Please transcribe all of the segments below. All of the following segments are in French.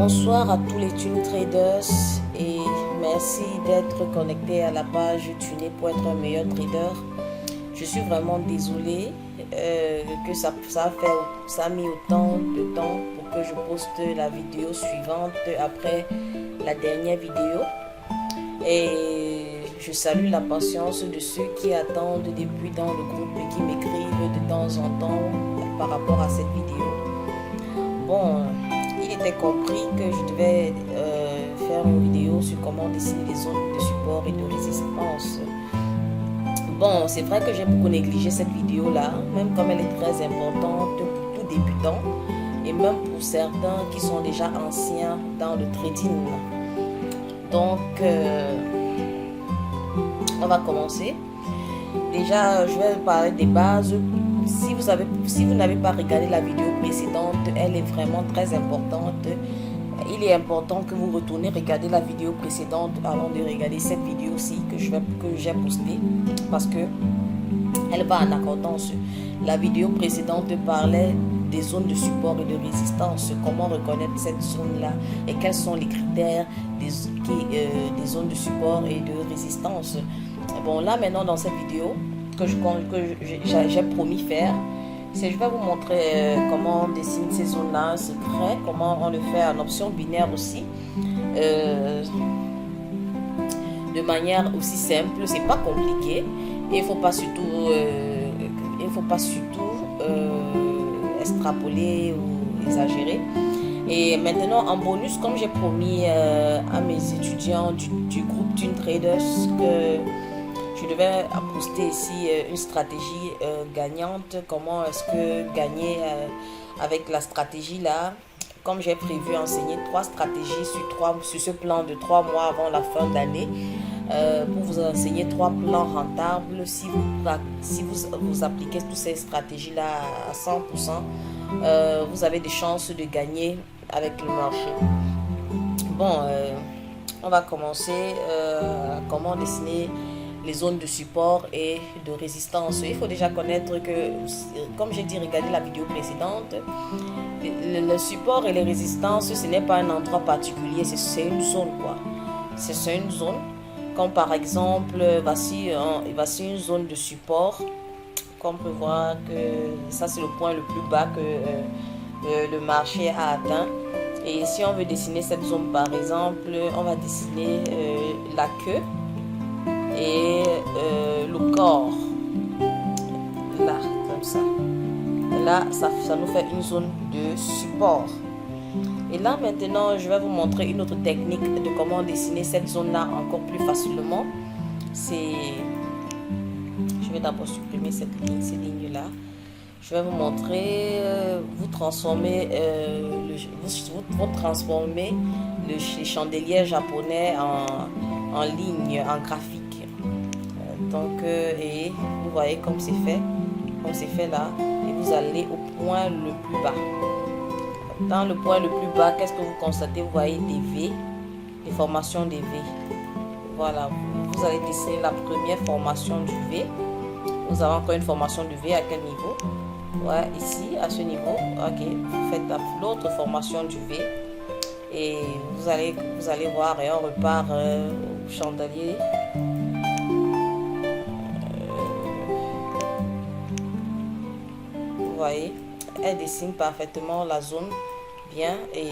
Bonsoir à tous les Tune Traders et merci d'être connecté à la page Tuner pour être un meilleur trader. Je suis vraiment désolée que ça a mis autant de temps pour que je poste la vidéo suivante après la dernière vidéo. Et je salue la patience de ceux qui attendent depuis dans le groupe et qui m'écrivent de temps en temps par rapport à cette vidéo. Bon, il était compris que je devais faire une vidéo sur comment dessiner les zones de support et de résistance. Bon, c'est vrai que j'ai beaucoup négligé cette vidéo-là, même comme elle est très importante pour tout débutant et même pour certains qui sont déjà anciens dans le trading. Donc, on va commencer. Déjà, je vais parler des bases. Si vous n'avez pas regardé la vidéo précédente, elle est vraiment très importante. Il est important que vous retournez regarder la vidéo précédente avant de regarder cette vidéo-ci que j'ai postée, parce que elle va en accordance. La vidéo précédente parlait des zones de support et de résistance, comment reconnaître cette zone-là et quels sont les critères des zones de support et de résistance. Bon, là maintenant dans cette vidéo que j'ai promis faire, je vais vous montrer comment on dessine ces zones-là en secret, comment on le fait en option binaire aussi, de manière aussi simple. C'est pas compliqué et il faut pas surtout extrapoler ou exagérer. Et maintenant en bonus, comme j'ai promis à mes étudiants du groupe Tune Traders que je devais poster ici une stratégie gagnante. Comment est-ce que gagner avec la stratégie là? Comme j'ai prévu enseigner 3 stratégies sur ce plan de 3 mois avant la fin d'année, pour vous enseigner 3 plans rentables. Si vous appliquez toutes ces stratégies là à 100%, vous avez des chances de gagner avec le marché. Bon, on va commencer. Comment dessiner les zones de support et de résistance. Il faut déjà connaître que, comme j'ai dit, regardez la vidéo précédente, le support et les résistances, ce n'est pas un endroit particulier, c'est une zone quoi. C'est une zone, comme par exemple, voici une zone de support, comme on peut voir que ça c'est le point le plus bas que le marché a atteint. Et si on veut dessiner cette zone par exemple, on va dessiner la queue et le corps là, comme ça. Et là, ça nous fait une zone de support. Et là, maintenant, je vais vous montrer une autre technique de comment dessiner cette zone-là encore plus facilement. Je vais d'abord supprimer ces lignes-là. Je vais vous montrer, vous transformez les chandeliers japonais en ligne, en graphique. Donc, et vous voyez comme c'est fait là, et vous allez au point le plus bas. Dans le point le plus bas, qu'est-ce que vous constatez? Vous voyez des V, des formations des V. Voilà, vous allez dessiner la première formation du V. Nous avons encore une formation du V à quel niveau? Ouais, ici, à ce niveau. Ok, vous faites l'autre formation du V. Et vous allez voir, et on repart au chandelier. Vous voyez, elle dessine parfaitement la zone bien, et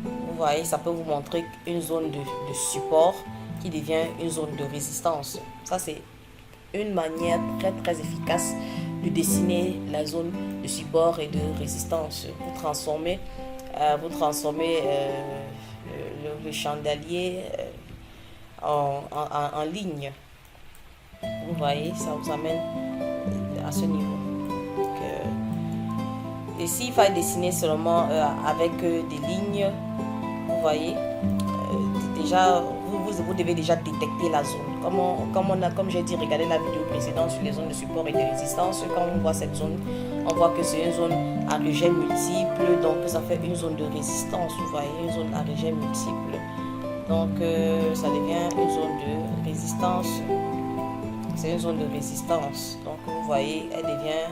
vous voyez, ça peut vous montrer une zone de support qui devient une zone de résistance. Ça c'est une manière très très efficace de dessiner la zone de support et de résistance. Vous transformez le chandelier en ligne. Vous voyez, ça vous amène à ce niveau. Et s'il faut dessiner seulement avec des lignes, vous voyez, déjà vous devez déjà détecter la zone. Comme j'ai dit, regardez la vidéo précédente sur les zones de support et de résistance. Quand on voit cette zone, on voit que c'est une zone à rejet multiple, donc ça fait une zone de résistance. Vous voyez, une zone à rejet multiple, donc ça devient une zone de résistance. C'est une zone de résistance, donc vous voyez, elle devient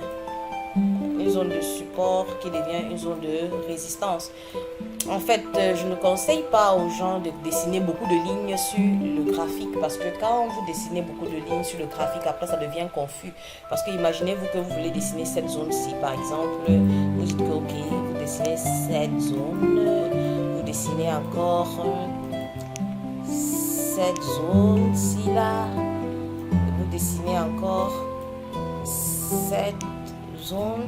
une zone de support qui devient une zone de résistance. En fait, je ne conseille pas aux gens de dessiner beaucoup de lignes sur le graphique parce que quand vous dessinez beaucoup de lignes sur le graphique, après ça devient confus. Parce que imaginez-vous que vous voulez dessiner cette zone-ci, par exemple, vous dites que ok, vous dessinez cette zone, vous dessinez encore cette zone-ci là, vous dessinez encore cette zone.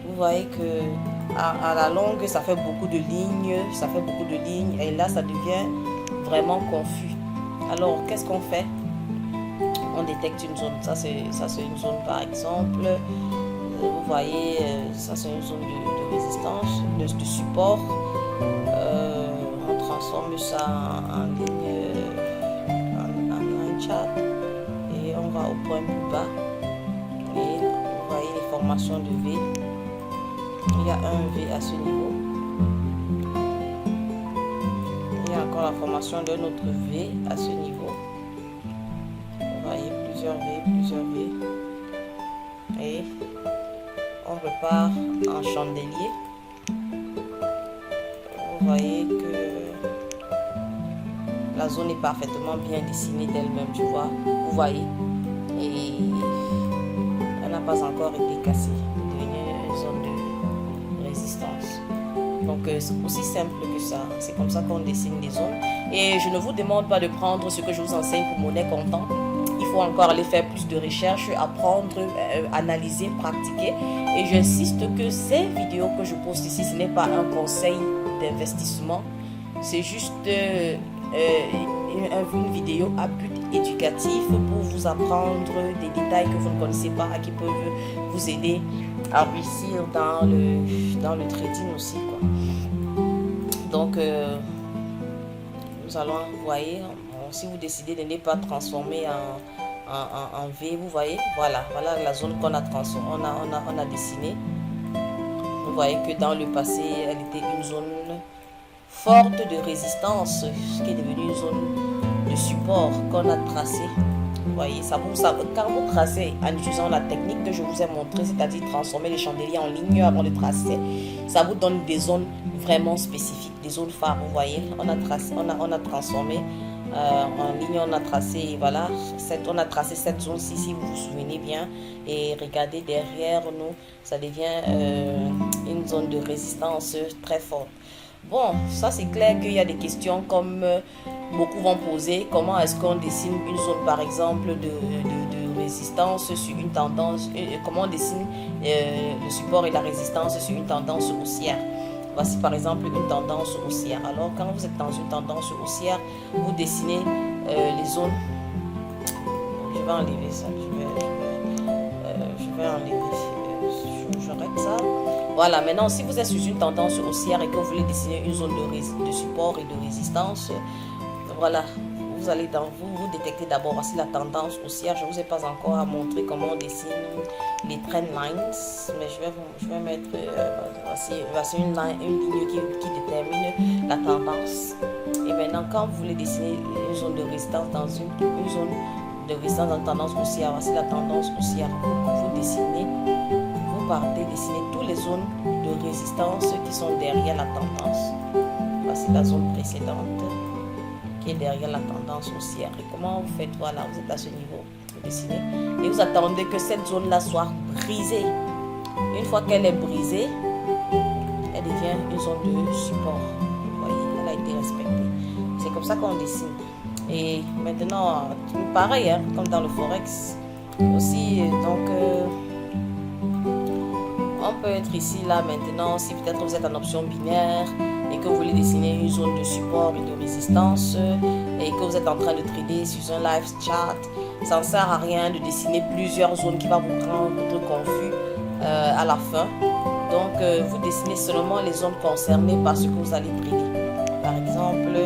Vous voyez que à la longue, ça fait beaucoup de lignes, et là, ça devient vraiment confus. Alors, qu'est-ce qu'on fait? On détecte une zone. Ça, c'est une zone, par exemple. Vous voyez, ça, c'est une zone de résistance, de support. On transforme ça en ligne, en chat. Et on va au point plus bas. Et vous voyez les formations de V. Il y a un V à ce niveau. Il y a encore la formation d'un autre V à ce niveau. Vous voyez plusieurs V. Et on repart en chandelier. Vous voyez que la zone est parfaitement bien dessinée d'elle-même, tu vois. Vous voyez. Et elle n'a pas encore été cassée. Elle devient une zone de résistance. Donc c'est aussi simple que ça. C'est comme ça qu'on dessine les zones. Et je ne vous demande pas de prendre ce que je vous enseigne pour monnaie comptant. Il faut encore aller faire plus de recherches, apprendre, analyser, pratiquer. Et j'insiste que ces vidéos que je poste ici, ce n'est pas un conseil d'investissement. C'est juste une vidéo à but éducatif pour vous apprendre des détails que vous ne connaissez pas et qui peuvent vous aider à réussir dans le trading aussi, quoi. Donc nous allons, vous voyez, si vous décidez de ne pas transformer en V, vous voyez, voilà la zone qu'on a transformée, on a dessiné. Vous voyez que dans le passé, elle était une zone forte de résistance, qui est devenue une zone de support qu'on a tracée. Vous voyez, quand vous tracez en utilisant la technique que je vous ai montrée, c'est-à-dire transformer les chandeliers en ligne avant de tracer, ça vous donne des zones vraiment spécifiques, des zones phares. Vous voyez, on a transformé en ligne, on a tracé, voilà, on a tracé cette zone-ci, si vous vous souvenez bien, et regardez derrière nous, ça devient une zone de résistance très forte. Bon, ça c'est clair qu'il y a des questions comme beaucoup vont poser. Comment est-ce qu'on dessine une zone, par exemple, de résistance sur une tendance, comment on dessine le support et la résistance sur une tendance haussière? Voici par exemple une tendance haussière. Alors quand vous êtes dans une tendance haussière, vous dessinez les zones. Je vais enlever ça. Je vais enlever. J'arrête ça. Voilà, maintenant si vous êtes sur une tendance haussière et que vous voulez dessiner une zone de support et de résistance, voilà, vous allez vous détectez d'abord voici la tendance haussière. Je ne vous ai pas encore montré comment on dessine les trend lines, mais je vais mettre voici une ligne qui détermine la tendance. Et maintenant, quand vous voulez dessiner une zone de résistance dans une zone de résistance dans une tendance haussière, voici la tendance haussière. Vous dessinez, vous partez dessiner toutes les zones de résistance qui sont derrière la tendance. Voici la zone précédente qui est derrière la tendance haussière. Et comment vous faites? Voilà, vous êtes à ce niveau, vous dessinez et vous attendez que cette zone là soit brisée. Une fois qu'elle est brisée, elle devient une zone de support. Vous voyez, elle a été respectée. C'est comme ça qu'on dessine. Et maintenant, pareil, hein, comme dans le forex aussi. Donc on peut être ici là maintenant, si peut-être vous êtes en option binaire et que vous voulez dessiner une zone de support et de résistance et que vous êtes en train de trader sur un live chart, ça ne sert à rien de dessiner plusieurs zones qui va vous rendre confus à la fin. Donc vous dessinez seulement les zones concernées par ce que vous allez trader. Par exemple,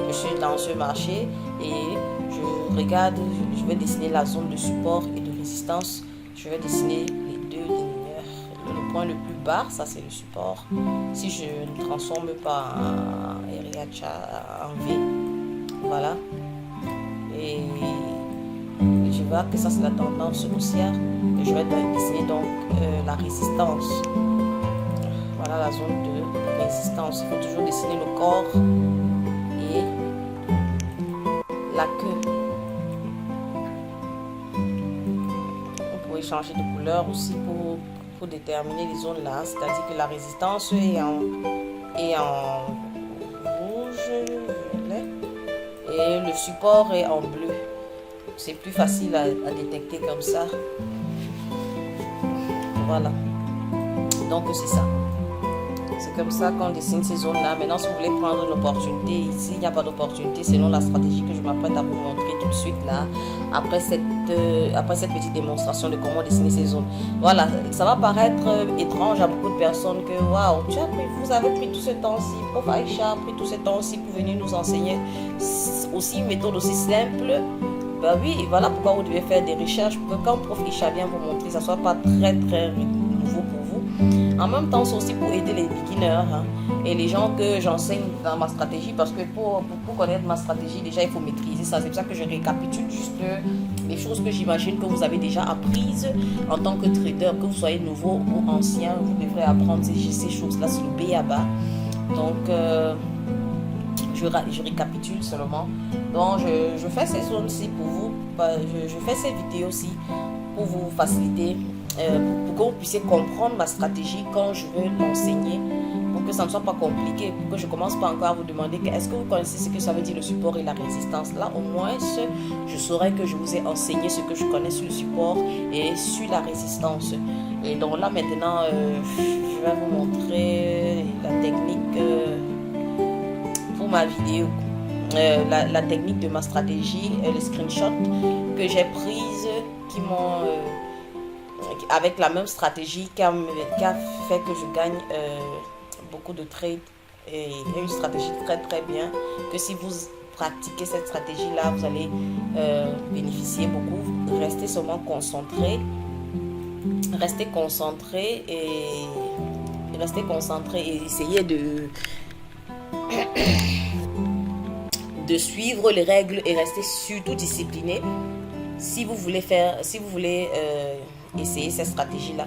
je suis dans ce marché et je regarde, je vais dessiner la zone de support et de résistance. Je vais dessiner les deux lignes. Le point le plus bas, ça c'est le support. Si je ne transforme pas en V, voilà. Et Je vois que ça c'est la tendance haussière. Et je vais dessiner donc la résistance. Voilà la zone de résistance. Il faut toujours dessiner le corps et la queue. Vous pouvez changer de couleur aussi pour déterminer les zones là. C'est-à-dire que la résistance est en rouge, violet, et le support est en bleu. C'est plus facile à détecter comme ça. Voilà. Donc c'est ça. C'est comme ça qu'on dessine ces zones-là. Maintenant, si vous voulez prendre une opportunité, ici, il n'y a pas d'opportunité selon la stratégie que je m'apprête à vous montrer tout de suite là, après cette petite démonstration de comment dessiner ces zones. Voilà, ça va paraître étrange à beaucoup de personnes que, waouh, vous avez pris tout ce temps-ci, Prof Aïcha a pris tout ce temps-ci pour venir nous enseigner aussi une méthode aussi simple. Ben oui, et voilà pourquoi vous devez faire des recherches, pour que quand Prof Aïcha vient vous montrer, ça ne soit pas très nouveau pour vous. En même temps, c'est aussi pour aider les beginners et les gens que j'enseigne dans ma stratégie, parce que pour connaître ma stratégie, déjà, il faut maîtriser ça. C'est pour ça que je récapitule juste les choses que j'imagine que vous avez déjà apprises en tant que trader, que vous soyez nouveau ou ancien, vous devrez apprendre ces choses-là, c'est le B à bas. Donc, je récapitule seulement. Donc, je fais ces zones-ci pour vous. Je fais ces vidéos-ci pour vous faciliter, pour que vous puissiez comprendre ma stratégie quand je veux l'enseigner, pour que ça ne soit pas compliqué, pour que je ne commence pas encore à vous demander est-ce que vous connaissez ce que ça veut dire le support et la résistance. Là, au moins, je saurais que je vous ai enseigné ce que je connais sur le support et sur la résistance. Et donc là, maintenant, je vais vous montrer la technique pour ma vidéo. La technique de ma stratégie, les screenshots que j'ai prises qui m'ont avec la même stratégie qui a fait que je gagne beaucoup de trades, et une stratégie très très bien, que si vous pratiquez cette stratégie là vous allez bénéficier beaucoup. Restez seulement concentré, restez concentré et essayez de suivre les règles et rester surtout discipliné si vous voulez essayer cette stratégie là.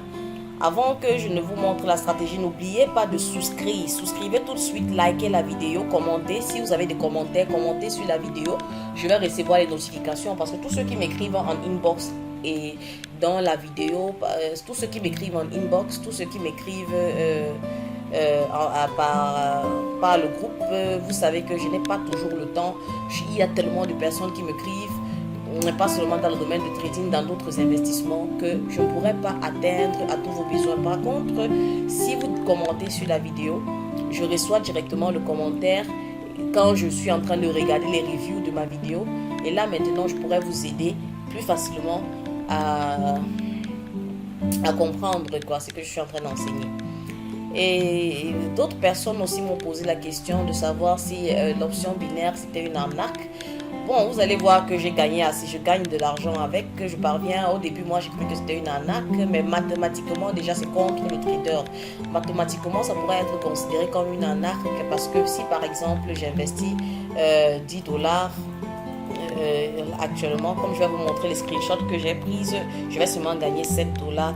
Avant que je ne vous montre la stratégie, n'oubliez pas de souscrire. Souscrivez tout de suite, likez la vidéo, commentez. Si vous avez des commentaires, commentez sur la vidéo. Je vais recevoir les notifications, parce que tous ceux qui m'écrivent en inbox et dans la vidéo, tous ceux qui m'écrivent en inbox, tous ceux qui m'écrivent par le groupe, vous savez que je n'ai pas toujours le temps. Il y a tellement de personnes qui m'écrivent, pas seulement dans le domaine du trading, dans d'autres investissements, que je ne pourrais pas atteindre à tous vos besoins. Par contre, si vous commentez sur la vidéo, je reçois directement le commentaire quand je suis en train de regarder les reviews de ma vidéo. Et là, maintenant, je pourrais vous aider plus facilement à comprendre ce que je suis en train d'enseigner. Et d'autres personnes aussi m'ont posé la question de savoir si l'option binaire, c'était une arnaque. Bon, vous allez voir que j'ai gagné assez, je gagne de l'argent avec, que je parviens. Au début, moi, j'ai cru que c'était une arnaque, mais mathématiquement, déjà, c'est contre le trader. Mathématiquement, ça pourrait être considéré comme une arnaque, parce que si, par exemple, j'investis 10 dollars actuellement, comme je vais vous montrer les screenshots que j'ai prises, je vais seulement gagner 7,40 dollars.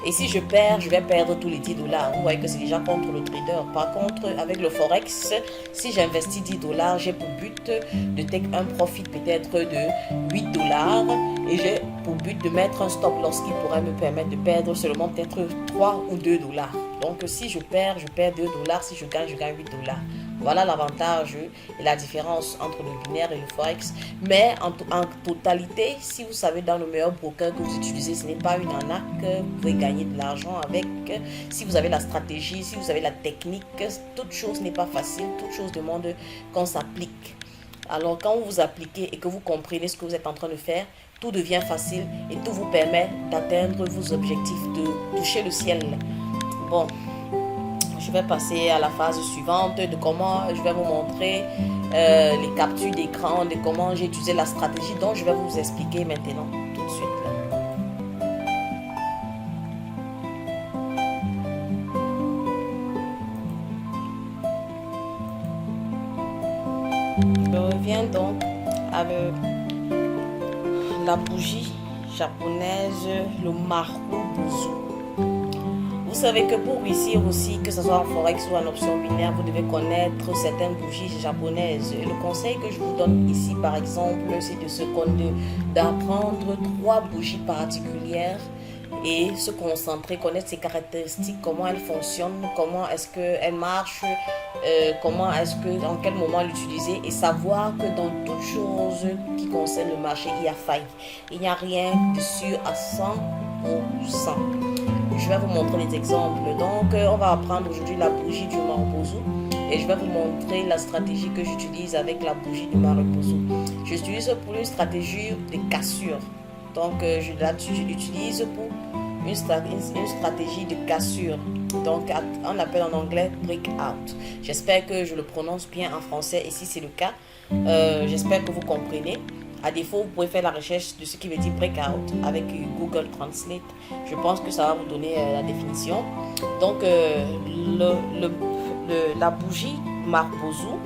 Et si je perds, je vais perdre tous les 10 dollars. Vous voyez que c'est déjà contre le trader. Par contre, avec le Forex, si j'investis 10 dollars, j'ai pour but de take un profit peut-être de 8 dollars. Et j'ai pour but de mettre un stop loss qui pourrait me permettre de perdre seulement peut-être 3 ou 2 dollars. Donc si je perds 2 dollars. Si je gagne 8 dollars. Voilà l'avantage et la différence entre le binaire et le Forex. Mais en totalité, si vous savez dans le meilleur broker que vous utilisez, ce n'est pas une arnaque, vous pouvez gagner de l'argent avec. Si vous avez la stratégie, si vous avez la technique, toute chose n'est pas facile, toute chose demande qu'on s'applique. Alors quand vous appliquez et que vous comprenez ce que vous êtes en train de faire, tout devient facile et tout vous permet d'atteindre vos objectifs, de toucher le ciel. Bon. Je vais passer à la phase suivante de comment je vais vous montrer les captures d'écran, de comment j'ai utilisé la stratégie dont je vais vous expliquer maintenant, tout de suite. Je reviens donc la bougie japonaise, le Marubozu. Vous savez que pour réussir aussi, que ce soit en forex ou en option binaire, vous devez connaître certaines bougies japonaises. Et le conseil que je vous donne ici, par exemple, c'est d'apprendre 3 bougies particulières et se concentrer, connaître ses caractéristiques, comment elles fonctionnent, comment est-ce qu'elles marchent, en quel moment l'utiliser, et savoir que dans toute chose qui concerne le marché, il y a faille. Il n'y a rien de sûr à 100%. Je vais vous montrer des exemples. Donc, on va apprendre aujourd'hui la bougie du Marubozu et je vais vous montrer la stratégie que j'utilise avec la bougie du Marubozu. J'utilise pour une stratégie de cassure. Donc, j'utilise pour une stratégie de cassure. Donc, on appelle en anglais breakout. J'espère que je le prononce bien en français et si c'est le cas, j'espère que vous comprenez. À défaut, vous pouvez faire la recherche de ce qui veut dire breakout avec Google Translate. Je pense que ça va vous donner la définition. Donc, la bougie Marubozu,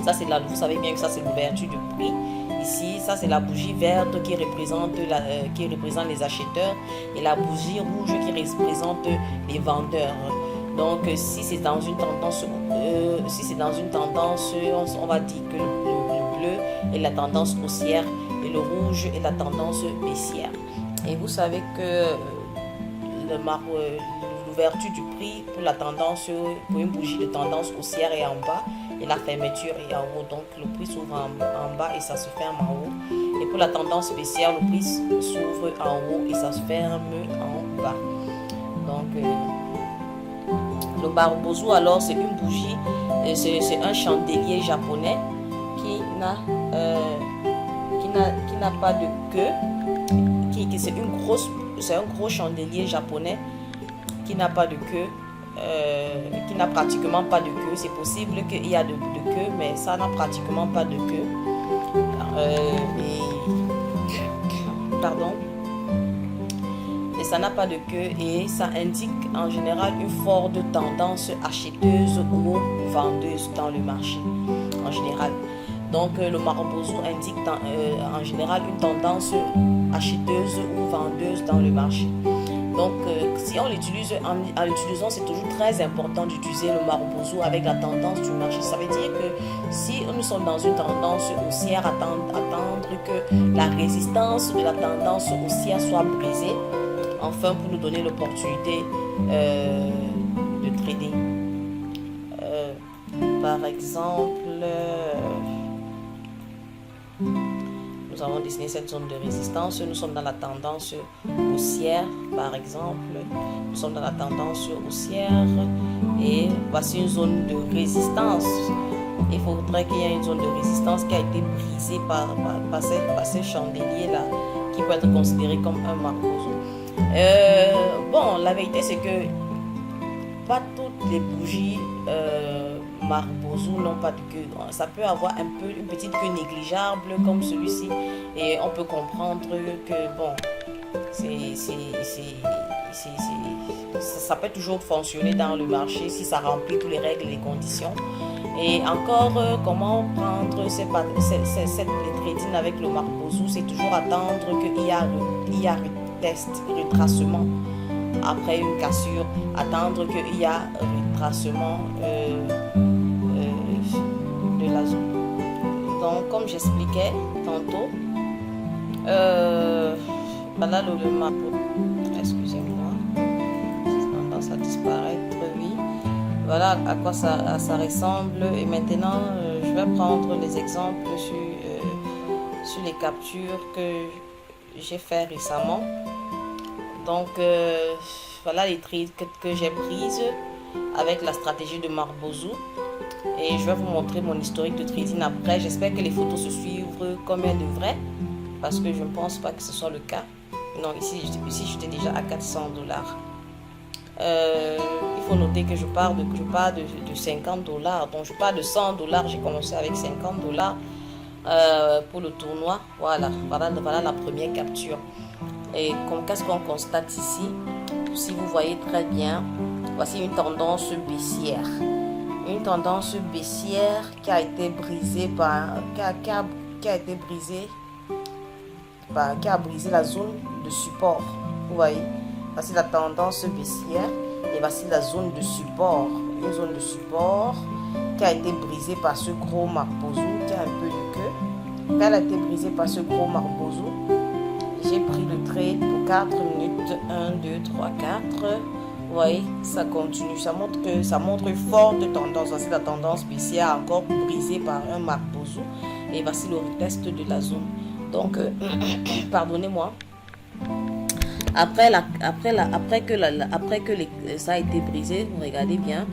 ça c'est vous savez bien que ça c'est l'ouverture du prix. Ici, ça c'est la bougie verte qui représente les acheteurs et la bougie rouge qui représente les vendeurs. Donc, si c'est dans une tendance, on va dire que le bleu est la tendance haussière et le rouge est la tendance baissière. Et vous savez que l'ouverture du prix pour une bougie de tendance haussière est en bas et la fermeture est en haut. Donc le prix s'ouvre en bas et ça se ferme en haut. Et pour la tendance baissière, le prix s'ouvre en haut et ça se ferme en bas. Donc le Marubozu, alors, c'est une bougie, c'est un chandelier japonais qui n'a pas de queue, c'est un gros chandelier japonais qui n'a pas de queue, qui n'a pratiquement pas de queue. C'est possible qu'il y a de queue, mais ça n'a pratiquement pas de queue. Et ça n'a pas de queue et ça indique en général une forte tendance acheteuse ou vendeuse dans le marché en général. Donc le Marubozu indique en général une tendance acheteuse ou vendeuse dans le marché. Donc si on l'utilise en l'utilisant, c'est toujours très important d'utiliser le Marubozu avec la tendance du marché. Ça veut dire que si nous sommes dans une tendance haussière, attendre que la résistance de la tendance haussière soit brisée, enfin pour nous donner l'opportunité de trader. Par exemple, nous avons dessiné cette zone de résistance. Nous sommes dans la tendance haussière, par exemple. Nous sommes dans la tendance haussière et voici une zone de résistance. Il faudrait qu'il y ait une zone de résistance qui a été brisée par ces chandeliers-là, qui peut être considéré comme un Marubozu. Bon, la vérité c'est que pas toutes les bougies Marubozu n'ont pas de queue. Ça peut avoir une petite queue négligeable comme celui-ci et on peut comprendre que bon, ça peut toujours fonctionner dans le marché si ça remplit toutes les règles et les conditions. Et encore, comment prendre les trading avec le Marubozu, c'est toujours attendre qu'il y a retracement après une cassure, attendre qu'il y a retracement de la zone. Donc comme j'expliquais tantôt, voilà le Marubozu, excusez-moi, j'ai tendance à disparaître, oui. Voilà à quoi ça ressemble. Et maintenant je vais prendre les exemples sur les captures que j'ai fait récemment. Donc voilà les trades que j'ai prises avec la stratégie de Marubozu et je vais vous montrer mon historique de trading après. J'espère que les photos se suivent comme elles devraient parce que je ne pense pas que ce soit le cas. Non, ici j'étais déjà à $400. Il faut noter que je pars de $50. Donc je pars de $100. J'ai commencé avec $50 pour le tournoi. Voilà la première capture. Et qu'est-ce qu'on constate ici? Si vous voyez très bien, voici une tendance baissière. Une tendance baissière qui a été brisée qui a brisé la zone de support. Vous voyez, voici la tendance baissière et voici la zone de support. Une zone de support qui a été brisée par ce gros Marubozu qui a un peu de queue. Quand elle a été brisée par ce gros Marubozu, j'ai pris le trade pour 4 minutes. 1, 2, 3, 4. Vous voyez, ça continue. Ça montre une forte tendance. Voici la tendance baissière encore brisée par un Marubozu. Et voici le retest de la zone. Donc, pardonnez-moi. Après que ça a été brisé, vous regardez bien.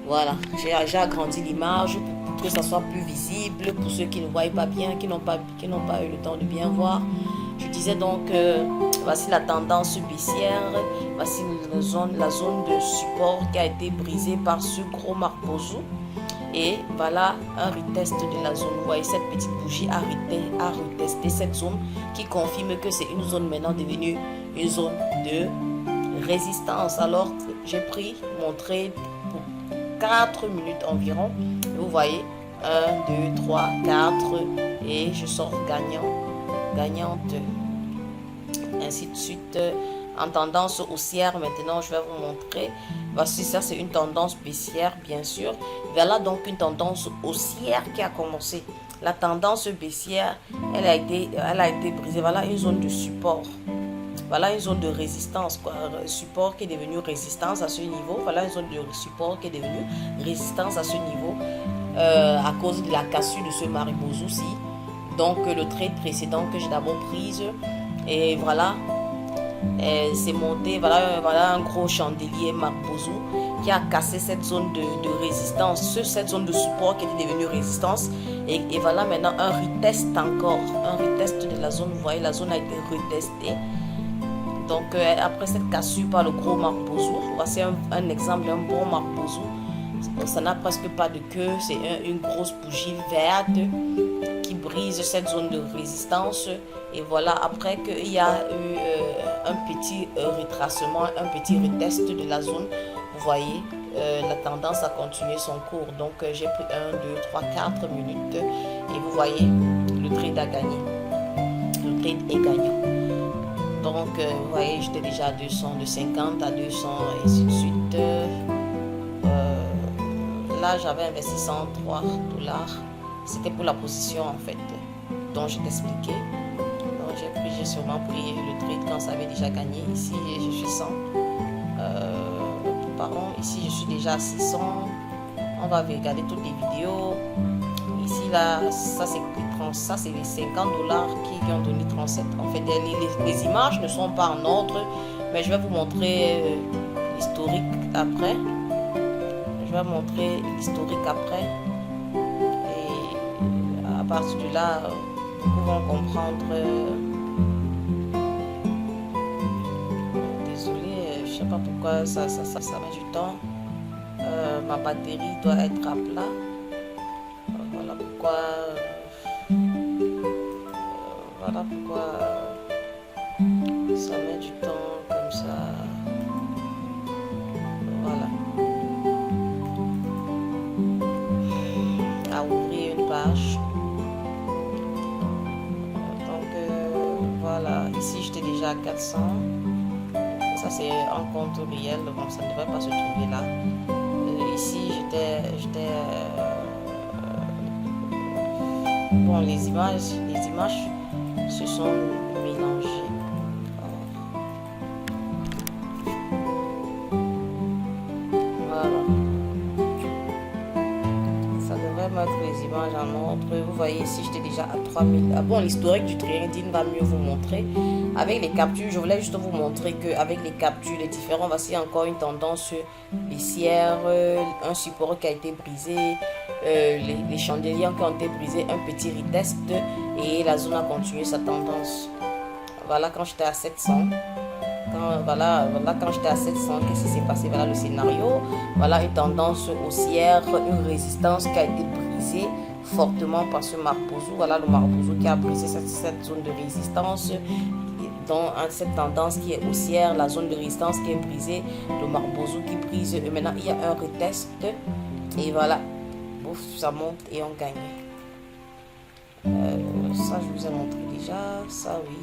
Voilà, j'ai agrandi l'image pour que ça soit plus visible pour ceux qui ne voient pas bien, qui n'ont pas eu le temps de bien voir. Je disais donc, voici la tendance baissière, voici la zone de support qui a été brisée par ce gros Marubozu. Et voilà un retest de la zone. Vous voyez, cette petite bougie a retesté cette zone qui confirme que c'est une zone maintenant devenue une zone de résistance. Alors, j'ai pris mon trade pour 4 minutes environ. Et vous voyez, 1, 2, 3, 4 et je sors gagnante. Ainsi de suite. En tendance haussière, maintenant, je vais vous montrer. Voici, ça, c'est une tendance baissière, bien sûr. Voilà donc une tendance haussière qui a commencé. La tendance baissière, elle a été brisée. Voilà une zone de support. Voilà une zone de résistance, quoi. Support qui est devenu résistance à ce niveau. Voilà une zone de support qui est devenue résistance à ce niveau à cause de la cassure de ce Marubozu-ci. Donc, le trade précédent que j'ai d'abord prise. Et voilà. C'est monté, voilà un gros chandelier Marubozu qui a cassé cette zone de résistance, cette zone de support qui est devenue résistance. Et voilà maintenant un retest encore, un retest de la zone. Vous voyez, la zone a été retestée. Donc après cette cassure par le gros Marubozu, voici un exemple, un bon Marubozu. Ça n'a presque pas de queue, c'est une grosse bougie verte qui brise cette zone de résistance. Et voilà, après qu'il y a eu un petit retracement, un petit retest de la zone, vous voyez, la tendance a continué son cours. Donc j'ai pris 1, 2, 3, 4 minutes et vous voyez, le trade a gagné. Le trade est gagnant. Donc vous voyez, j'étais déjà à 200, de 50 à 200 et ainsi de suite. Là, j'avais investi 103 $. C'était pour la position en fait dont je t'expliquais. Donc j'ai sûrement pris le trade quand ça avait déjà gagné. Ici, je suis 100. Pardon, ici je suis déjà à 600. On va regarder toutes les vidéos. Ici, là, ça c'est les 50 $ qui ont donné 37. En fait, les images ne sont pas en ordre, mais je vais vous montrer l'historique après. Je vais montrer l'historique après. Et à partir de là, nous pouvons comprendre. Désolé, je ne sais pas pourquoi ça met du temps. Ma batterie doit être à plat. Voilà pourquoi. Voilà pourquoi ça met du temps comme ça. Voilà. À ouvrir une page. Donc voilà, ici j'étais déjà à 400. Ça c'est un compte réel, donc ça ne devrait pas se trouver là. Ici j'étais bon, les images se sont mélangées. Voilà. Ça devrait mettre les images en ordre. Vous voyez ici, j'étais déjà à 3000. Ah bon, l'historique du trading va mieux vous montrer. Avec les captures, je voulais juste vous montrer qu'avec les captures, les différents, voici encore une tendance baissière, un support qui a été brisé, les chandeliers qui ont été brisés, un petit retest et la zone a continué sa tendance. Voilà quand j'étais à 700. Quand j'étais à 700, qu'est-ce qui s'est passé? Voilà le scénario. Voilà une tendance haussière, une résistance qui a été brisée fortement par ce Marubozu. Voilà le Marubozu qui a brisé cette zone de résistance. Dans cette tendance qui est haussière, la zone de résistance qui est brisée, le Marubozu qui brise. Et maintenant, il y a un retest. Et voilà, bouf, ça monte et on gagne. Ça, je vous ai montré déjà. Ça, oui.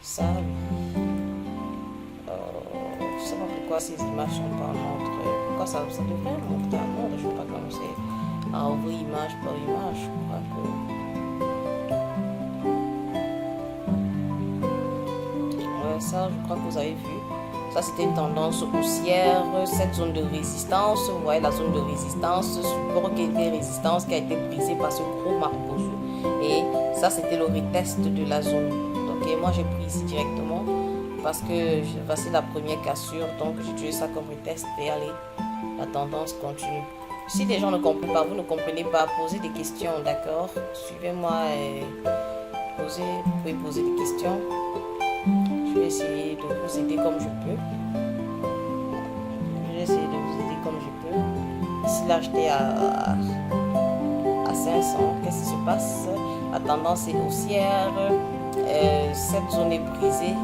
Ça, oui. Je sais pas pourquoi ces images sont pas montrées. Pourquoi ça devrait montrer un monde. Je ne vais pas commencer à ouvrir image par image. Je crois que... Ouais, ça, je crois que vous avez vu. Ça, c'était une tendance haussière. Cette zone de résistance, vous voyez la zone de résistance, support qui était résistance, qui a été brisée par ce gros marbozu. Et ça, c'était le retest de la zone. Donc, moi, j'ai pris ici directement parce que voici la première cassure. Donc, j'ai utilisé ça comme retest. Et allez, la tendance continue. Si les gens ne comprennent pas, vous ne comprenez pas, posez des questions, d'accord? Suivez-moi et vous pouvez poser des questions. Je vais essayer de vous aider comme je peux. Ici, là, j'étais à 500. Qu'est-ce qui se passe? La tendance est haussière. Cette zone est brisée.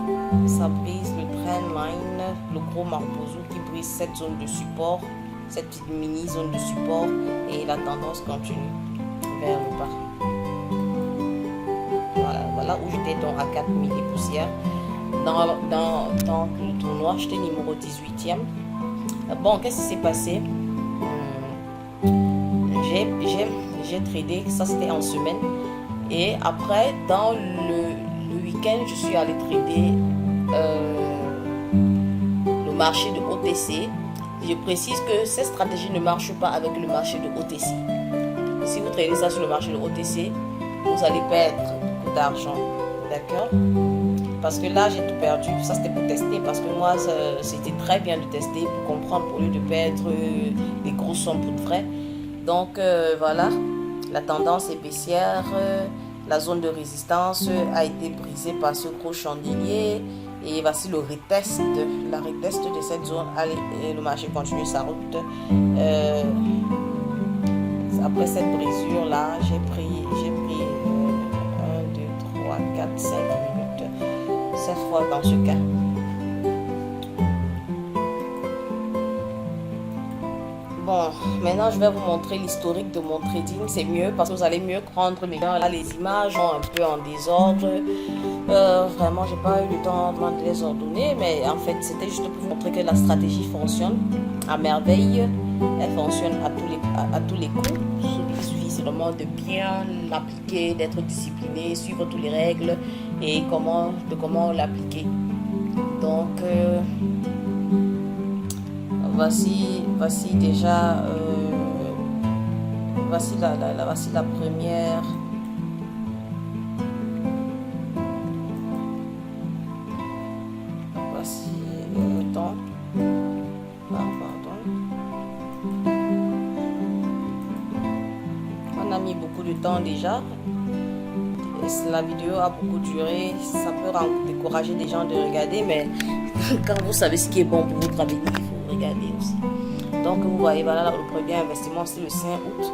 Ça brise le trendline, le gros marbozu qui brise cette zone de support, cette petite mini zone de support. Et la tendance continue vers le bas. Voilà où j'étais donc à 4000 et poussières. Dans le tournoi, j'étais numéro 18e. Bon, qu'est-ce qui s'est passé? J'ai tradé, ça c'était en semaine. Et après, dans le week-end, je suis allée trader le marché de OTC. Je précise que cette stratégie ne marche pas avec le marché de OTC. Si vous tradez ça sur le marché de OTC, vous allez perdre beaucoup d'argent. D'accord? Parce que là, j'ai tout perdu. Ça, c'était pour tester. Parce que moi, c'était très bien de tester pour comprendre, au lieu de perdre des grosses sommes pour de vrai. Donc, voilà. La tendance est baissière. La zone de résistance a été brisée par ce gros chandelier. Et voici le retest. La retest de cette zone. Allez, et le marché continue sa route. Après cette brisure-là, j'ai pris 1, 2, 3, 4, 5 minutes. Cette fois dans ce cas. Bon, maintenant je vais vous montrer l'historique de mon trading. C'est mieux parce que vous allez mieux prendre. Mais là, les images sont un peu en désordre. Vraiment, j'ai pas eu le temps de les ordonner. Mais en fait, c'était juste pour vous montrer que la stratégie fonctionne à merveille. Elle fonctionne à tous les coups. Il suffit seulement de bien l'appliquer, d'être discipliné, suivre toutes les règles et comment l'appliquer. Donc, voici déjà voici la première. Voici le temps. On a mis beaucoup de temps déjà. Et la vidéo a beaucoup duré. Ça peut décourager des gens de regarder, mais quand vous savez ce qui est bon pour votre avenir, il faut regarder aussi. Donc vous voyez, voilà, le premier investissement c'est le 5 août.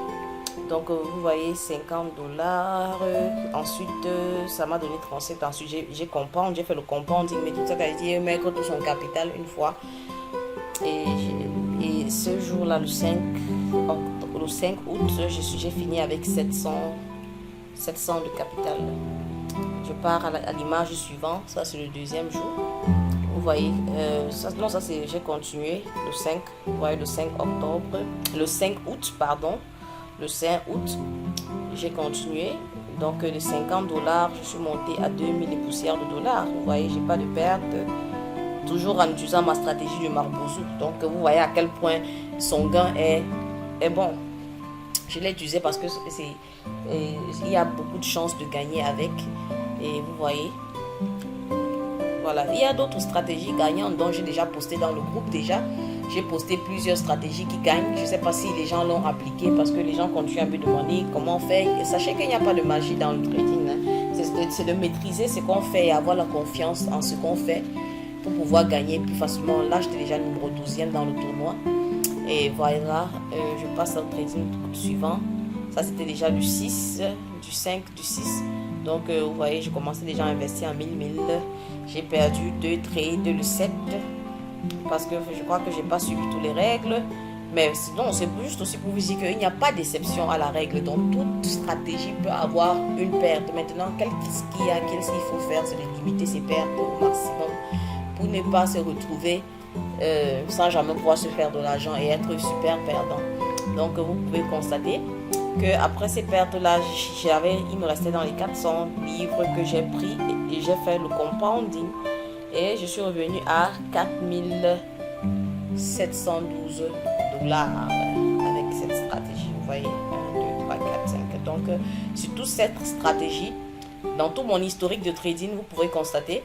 Donc vous voyez 50 $. Ensuite ça m'a donné 37. Ensuite j'ai compound, j'ai fait le compounding, mais tout ça a été mettre tout son capital une fois. Et ce jour là, le 5 août, j'ai fini avec 700 de capital. Je pars à l'image suivante. Ça c'est le deuxième jour. Vous voyez, j'ai continué le 5, vous voyez, le 5 août, pardon. Le 5 août, j'ai continué. Donc, de 50 $, je suis monté à 2000 et poussières de dollars. Vous voyez, j'ai pas de perte. Toujours en utilisant ma stratégie de marbozu. Donc, vous voyez à quel point son gain est bon. Je l'ai utilisé parce que il y a beaucoup de chances de gagner avec. Et vous voyez. Voilà, il y a d'autres stratégies gagnantes dont j'ai déjà posté dans le groupe déjà. J'ai posté plusieurs stratégies qui gagnent. Je ne sais pas si les gens l'ont appliqué parce que les gens continuent à me demander comment on fait. Et sachez qu'il n'y a pas de magie dans le trading. C'est de maîtriser ce qu'on fait et avoir la confiance en ce qu'on fait pour pouvoir gagner plus facilement. Là, j'étais déjà numéro 12e dans le tournoi. Et voilà, je passe au trading suivant. Ça, c'était déjà du 6, du 5, du 6. Donc, vous voyez, je commençais déjà à investir en 1000. J'ai perdu 2 trades, le 7. Parce que je crois que je n'ai pas suivi toutes les règles. Mais sinon, c'est juste aussi pour vous dire qu'il n'y a pas d'exception à la règle. Donc, toute stratégie peut avoir une perte. Maintenant, qu'est-ce qu'il faut faire, c'est de limiter ses pertes au maximum pour ne pas se retrouver sans jamais pouvoir se faire de l'argent et être super perdant. Donc, vous pouvez constater qu'après ces pertes-là, il me restait dans les 400 livres que j'ai pris et j'ai fait le compounding et je suis revenu à 4712 dollars avec cette stratégie. Vous voyez, 1, 2, 3, 4, 5. Donc, sur toute cette stratégie, dans tout mon historique de trading, vous pourrez constater,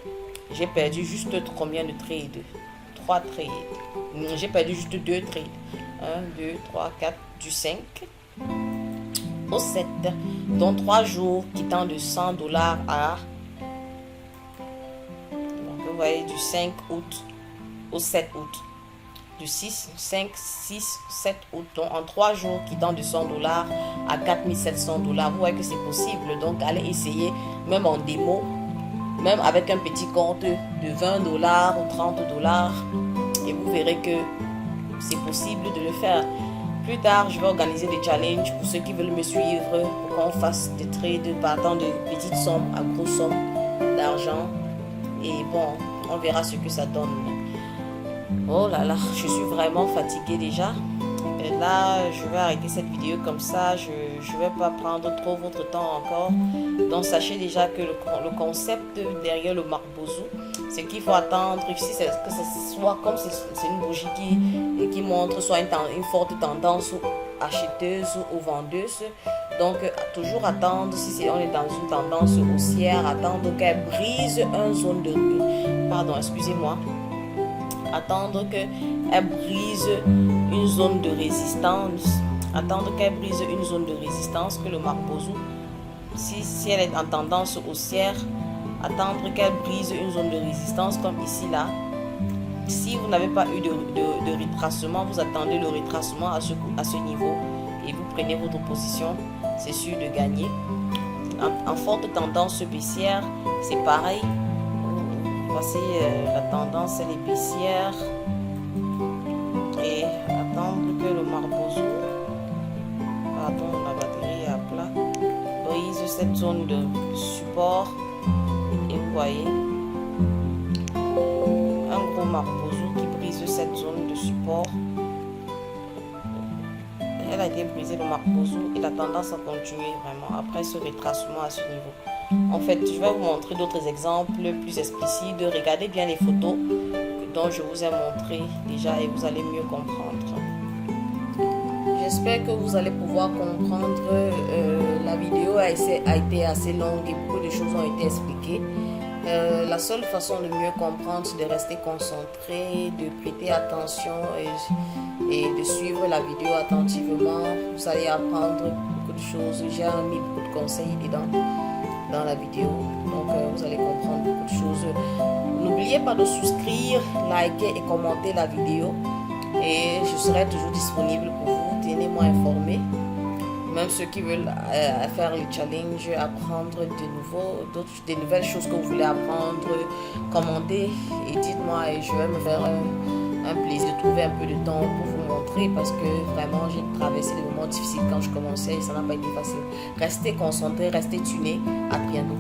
j'ai perdu juste combien de trades? 3 trades. J'ai perdu juste 2 trades. 1, 2, 3, 4, du 5 au 7. Donc 3 jours quittant de 100 dollars à... Donc vous voyez, du 5 août au 7 août. Du 6, 5, 6, 7 août. Donc en 3 jours quittant de 100 dollars à 4700 dollars. Vous voyez que c'est possible. Donc allez essayer, même en démo, même avec un petit compte de 20 dollars ou 30 dollars. Et vous verrez que c'est possible de le faire. Plus tard, je vais organiser des challenges pour ceux qui veulent me suivre, pour qu'on fasse des trades partant de petites sommes à grosses sommes d'argent. Et bon, on verra ce que ça donne. Oh là là, je suis vraiment fatiguée déjà. Et là, je vais arrêter cette vidéo comme ça. Je ne vais pas prendre trop votre temps encore. Donc, sachez déjà que le concept derrière le Marc Bozo, c'est qu'il faut attendre ici, c'est que ce soit comme c'est une bougie qui montre soit une forte tendance acheteuse ou vendeuse. Donc, toujours attendre, si on est dans une tendance haussière, attendre qu'elle brise une zone de... Pardon, excusez-moi. Attendre qu'elle brise une zone de résistance. Attendre qu'elle brise une zone de résistance, que le Marc Bozo, si elle est en tendance haussière, attendre qu'elle brise une zone de résistance comme ici là. Si vous n'avez pas eu de retracement, vous attendez le retracement à ce niveau et vous prenez votre position, c'est sûr de gagner. En forte tendance baissière, c'est pareil. Voici la tendance elle est baissière et attendre que le Marc Bozo, pardon, la batterie est à plat, brise cette zone de support. Et vous voyez un gros Marc Bozo qui brise cette zone de support. Elle a été brisée, le Marc Bozo, et la tendance a continué vraiment après ce retracement à ce niveau. En fait, je vais vous montrer d'autres exemples plus explicites. Regardez bien les photos dont je vous ai montré déjà et vous allez mieux comprendre. J'espère que vous allez pouvoir comprendre. La vidéo a été assez longue et beaucoup de choses ont été expliquées. La seule façon de mieux comprendre, c'est de rester concentré, de prêter attention et de suivre la vidéo attentivement. Vous allez apprendre beaucoup de choses. J'ai mis beaucoup de conseils dedans dans la vidéo. Donc, vous allez comprendre beaucoup de choses. N'oubliez pas de souscrire, liker et commenter la vidéo. Et je serai toujours disponible pour vous. Tenez-moi informé. Même ceux qui veulent faire les challenges, apprendre des nouvelles choses que vous voulez apprendre, commentez et dites-moi et je vais me faire un plaisir de trouver un peu de temps pour vous montrer parce que vraiment j'ai traversé des moments difficiles quand je commençais et ça n'a pas été facile. Restez concentrés, restez tunés. À bientôt.